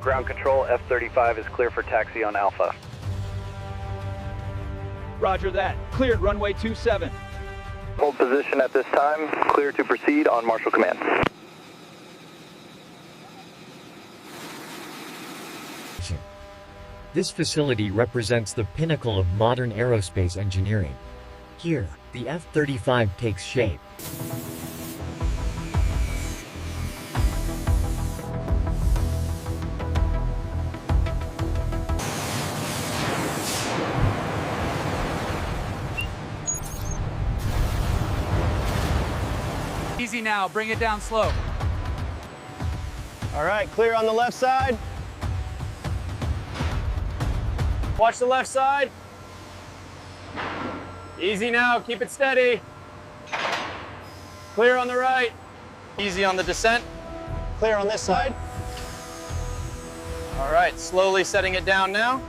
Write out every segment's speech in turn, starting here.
Ground control, F-35 is clear for taxi on Alpha. Roger that. Cleared runway 27. Hold position at this time. Clear to proceed on Marshal command. This facility represents the pinnacle of modern aerospace engineering. Here, the F-35 takes shape. Easy now, bring it down slow. All right, clear on the left side. Watch the left side. Easy now, keep it steady. Clear on the right. Easy on the descent. Clear on this side. All right, slowly setting it down now.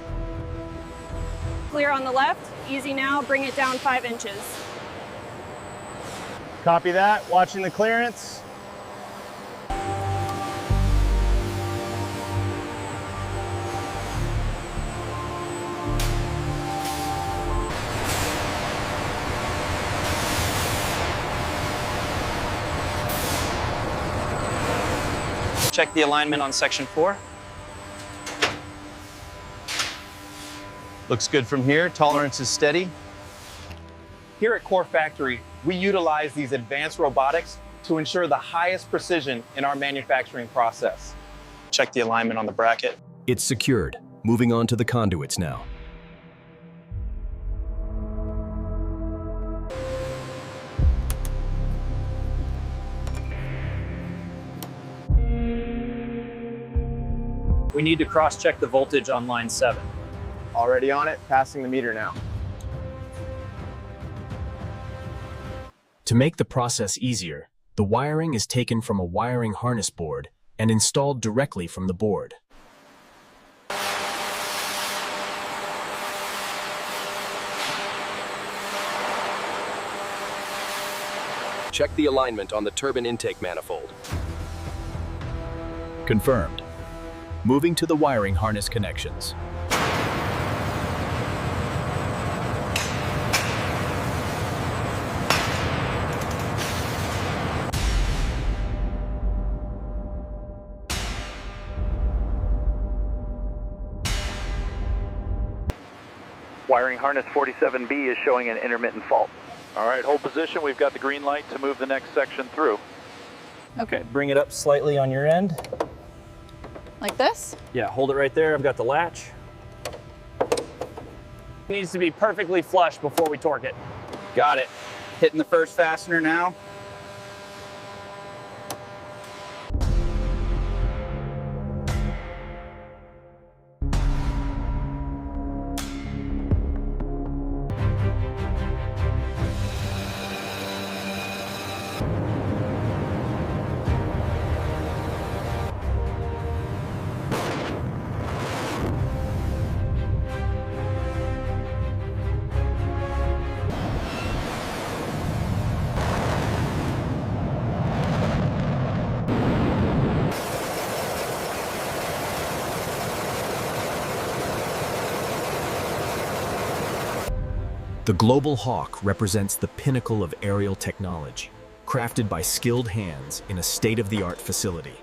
Clear on the left. Easy now, bring it down 5 inches. Copy that, watching the clearance. Check the alignment on section 4. Looks good from here, tolerance is steady. Here at Core Factory, we utilize these advanced robotics to ensure the highest precision in our manufacturing process. Check the alignment on the bracket. It's secured. Moving on to the conduits now. We need to cross-check the voltage on line 7. Already on it, passing the meter now. To make the process easier, the wiring is taken from a wiring harness board and installed directly from the board. Check the alignment on the turbine intake manifold. Confirmed. Moving to the wiring harness connections. Wiring harness 47B is showing an intermittent fault. All right, hold position. We've got the green light to move the next section through. Okay, bring it up slightly on your end. Like this? Yeah, hold it right there. I've got the latch. It needs to be perfectly flush before we torque it. Got it. Hitting the first fastener now. The Global Hawk represents the pinnacle of aerial technology, crafted by skilled hands in a state-of-the-art facility.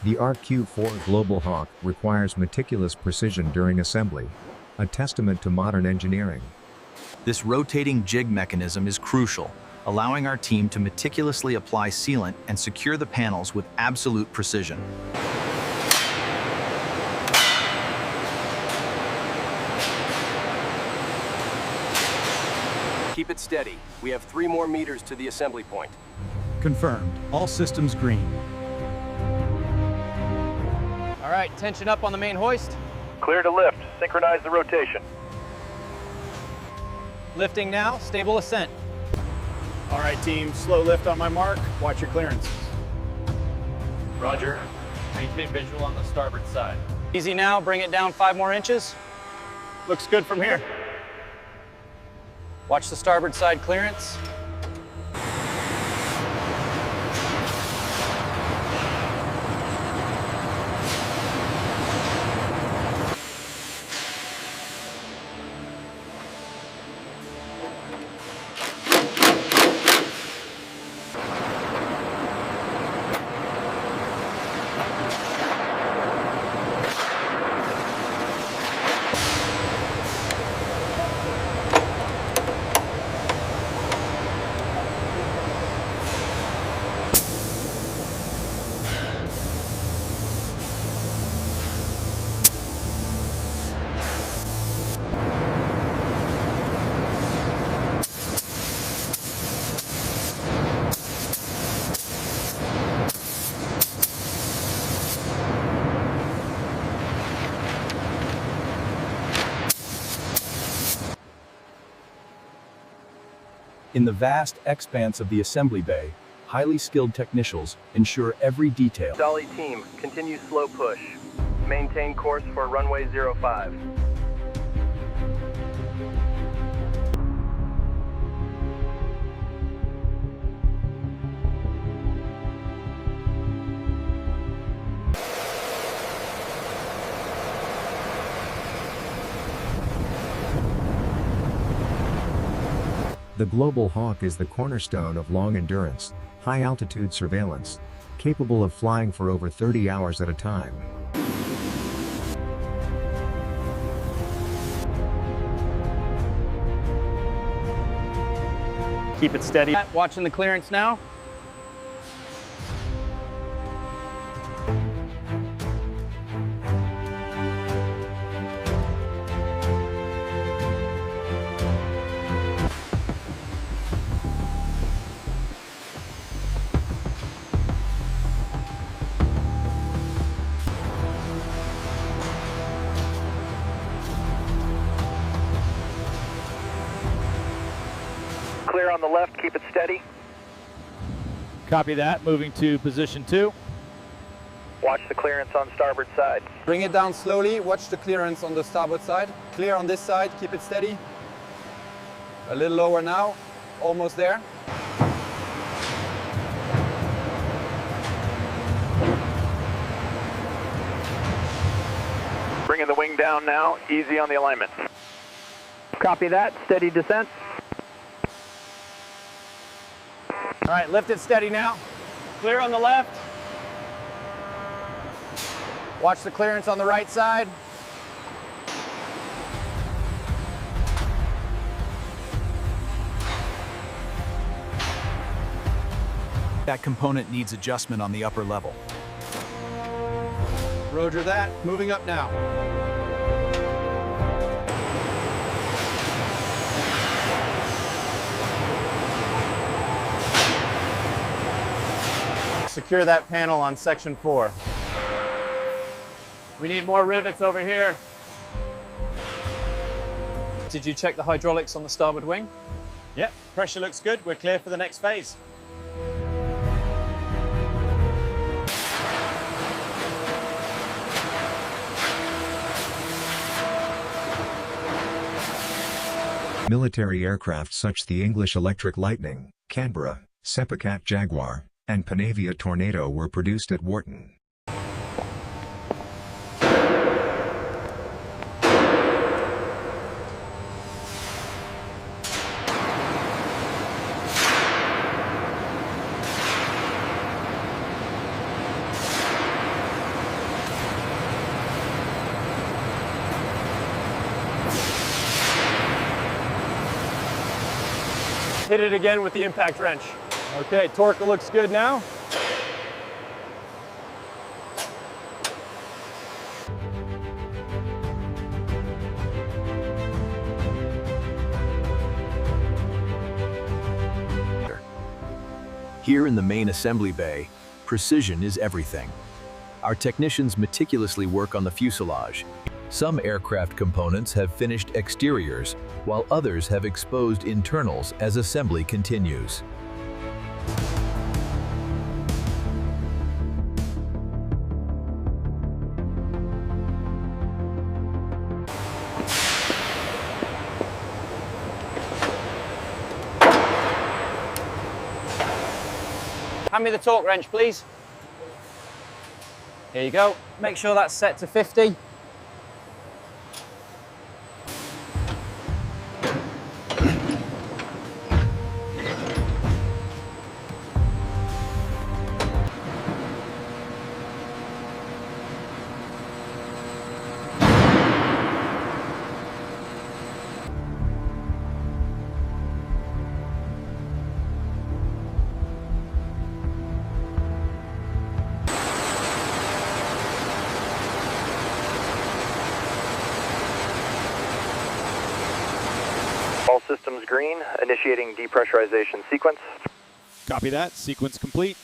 The RQ-4 Global Hawk requires meticulous precision during assembly, a testament to modern engineering. This rotating jig mechanism is crucial, allowing our team to meticulously apply sealant and secure the panels with absolute precision. Keep it steady. We have 3 more meters to the assembly point. Confirmed. All systems green. All right, tension up on the main hoist. Clear to lift. Synchronize the rotation. Lifting now, stable ascent. All right, team, slow lift on my mark. Watch your clearances. Roger. Maintain visual on the starboard side. Easy now, bring it down 5 more inches. Looks good from here. Watch the starboard side clearance. In the vast expanse of the assembly bay, highly skilled technicians ensure every detail. Dolly team, continue slow push. Maintain course for runway 05. The Global Hawk is the cornerstone of long-endurance, high-altitude surveillance, capable of flying for over 30 hours at a time. Keep it steady. Watching the clearance now. Clear on the left, keep it steady. Copy that. Moving to position 2. Watch the clearance on starboard side. Bring it down slowly, watch the clearance on the starboard side. Clear on this side, keep it steady. A little lower now, almost there. Bringing the wing down now, easy on the alignment. Copy that, steady descent. All right, lift it steady now. Clear on the left. Watch the clearance on the right side. That component needs adjustment on the upper level. Roger that, moving up now. Secure that panel on section 4. We need more rivets over here. Did you check the hydraulics on the starboard wing? Yep, pressure looks good. We're clear for the next phase. Military aircraft such the English Electric Lightning, Canberra, Sepacat Jaguar, and Panavia Tornado were produced at Wharton. Hit it again with the impact wrench. Okay, torque looks good now. Here in the main assembly bay, precision is everything. Our technicians meticulously work on the fuselage. Some aircraft components have finished exteriors, while others have exposed internals as assembly continues. Hand me the torque wrench, please. Here you go. Make sure that's set to 50. All systems green, initiating depressurization sequence. Copy that. Sequence complete.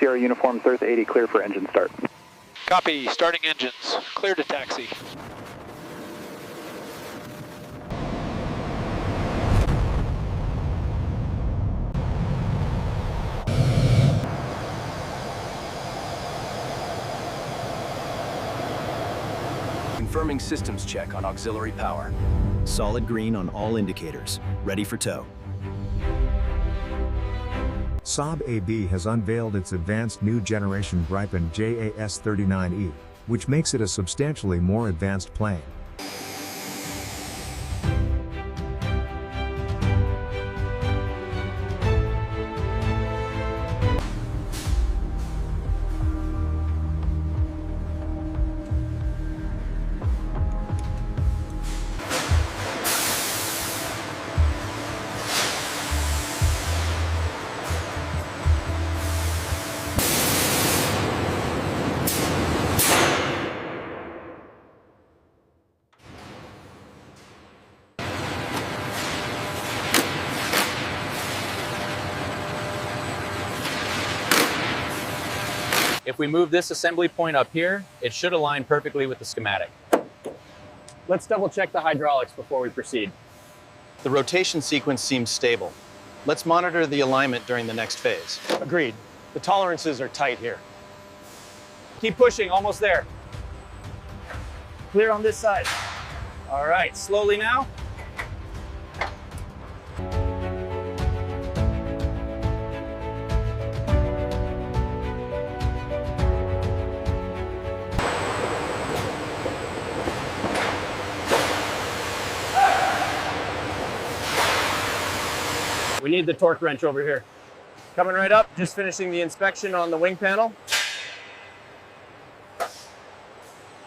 Sierra Uniform 3080, clear for engine start. Copy, starting engines. Clear to taxi. Confirming systems check on auxiliary power. Solid green on all indicators. Ready for tow. Saab AB has unveiled its advanced new generation Gripen JAS-39E, which makes it a substantially more advanced plane. If we move this assembly point up here, it should align perfectly with the schematic. Let's double check the hydraulics before we proceed. The rotation sequence seems stable. Let's monitor the alignment during the next phase. Agreed. The tolerances are tight here. Keep pushing, almost there. Clear on this side. All right, slowly now. We need the torque wrench over here. Coming right up, just finishing the inspection on the wing panel.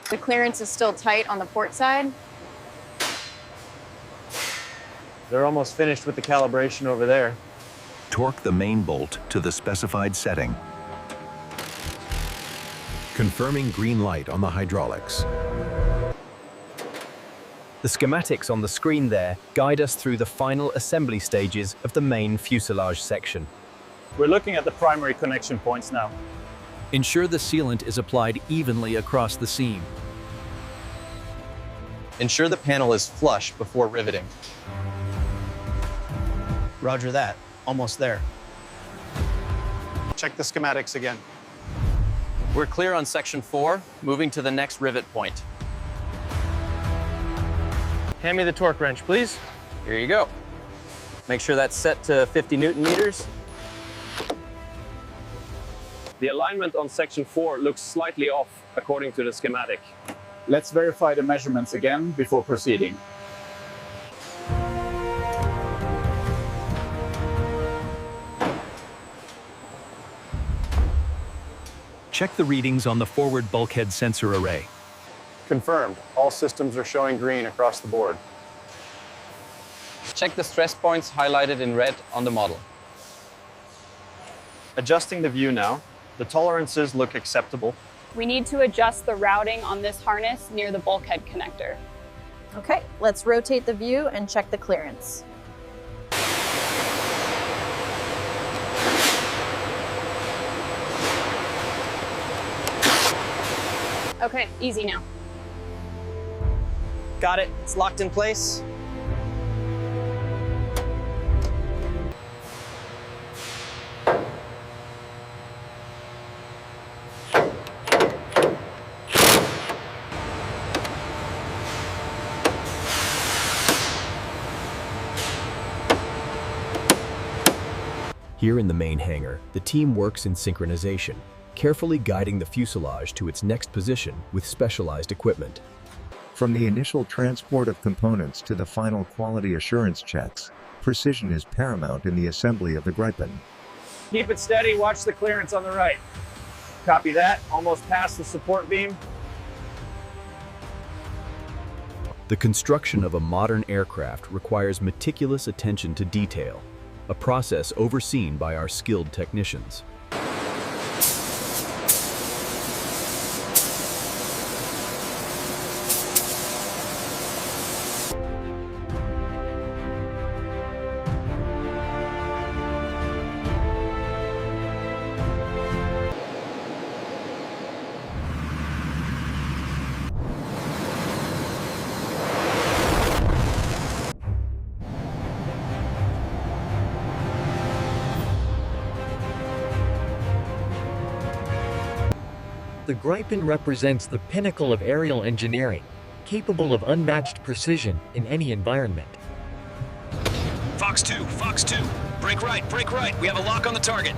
The clearance is still tight on the port side. They're almost finished with the calibration over there. Torque the main bolt to the specified setting. Confirming green light on the hydraulics. The schematics on the screen there guide us through the final assembly stages of the main fuselage section. We're looking at the primary connection points now. Ensure the sealant is applied evenly across the seam. Ensure the panel is flush before riveting. Roger that. Almost there. Check the schematics again. We're clear on section 4, moving to the next rivet point. Hand me the torque wrench, please. Here you go. Make sure that's set to 50 Newton meters. The alignment on section 4 looks slightly off according to the schematic. Let's verify the measurements again before proceeding. Check the readings on the forward bulkhead sensor array. Confirmed. All systems are showing green across the board. Check the stress points highlighted in red on the model. Adjusting the view now. The tolerances look acceptable. We need to adjust the routing on this harness near the bulkhead connector. Okay, let's rotate the view and check the clearance. Okay, easy now. Got it. It's locked in place. Here in the main hangar, the team works in synchronization, carefully guiding the fuselage to its next position with specialized equipment. From the initial transport of components to the final quality assurance checks, precision is paramount in the assembly of the Gripen. Keep it steady, watch the clearance on the right. Copy that, almost past the support beam. The construction of a modern aircraft requires meticulous attention to detail, a process overseen by our skilled technicians. The Gripen represents the pinnacle of aerial engineering, capable of unmatched precision in any environment. Fox 2, Fox 2. Break right, we have a lock on the target.